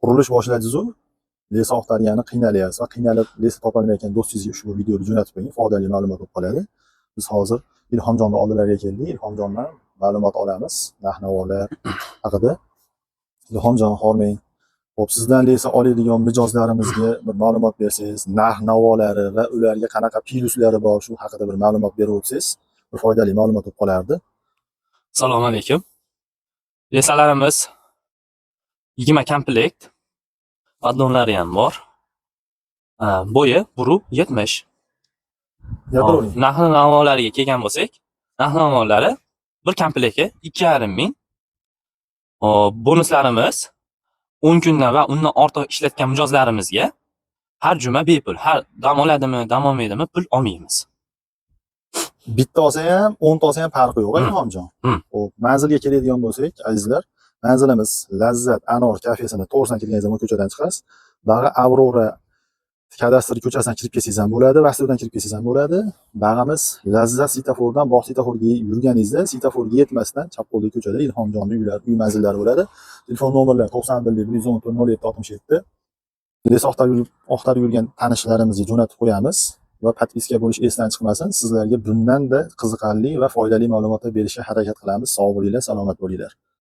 qurilish boshlaysiz-u, lesa oqtargani qiynalyapsiz va qiynalib lesa topolmayotgan do'stingizga ushbu videoni jo'natib qo'ying, foydali ma'lumot bo'lib qoladi. Biz hozir Ilhomjonni oldilariga keldik. Ilhomjondan ma'lumot olamiz narx-navolar haqida. Ilhomjon, hormang. Xo'p, sizdan lesa oladigan mijozlarimizga bir ma'lumot bersangiz, narx-navolari va ularga qanaqa plyuslari bor, shu haqida bir ma'lumot berib o'tsangiz, bir foydali ma'lumot bo'lib qolardi. Assalomu alaykum. Lesalarimiz 20 komplekt. Podlonlari ham bor. Bo'yi 1.70. Narx-navolariga kelgan bo'lsak, narx-navolari bir komplektga 2.5 ming. Bonuslarimiz 10 kundan va undan ortiq ishlatgan mijozlarimizga har juma bepul, har dam oladimi, dam olmaydimi pul olmaymiz. Bitta olsa ham, 10 ta olsa ham farqi yo'q, Ilhomjon. Xo'p, manzilga keladigan bo'lsak, azizlar, manzilimiz Lazzat Anor kafesini to'g'ridan kirgan zaman ko'chadan chiqasiz. Bag'i Aurora kadastr ko'chasidan kirib kelsangiz ham bo'ladi, Vasildan kirib kelsangiz ham bo'ladi. Bag'imiz Lazzat svetofordan bog' svetoforga yurganingizda, svetoforga yetmasdan chap qo'ldagi ko'chada Ilhomjonning uy manzillari bo'ladi. Telefon nomerlari 91 114 0767. Lesa oqtarib yurgan tanishlarimizga jo'natib qo'yamiz va podpiska bo'lish esdan chiqmasin. Sizlarga bundan-da qiziqarli va foydali ma'lumotlar berishga harakat qilamiz. Sog' bo'linglar, salomat bo'linglar.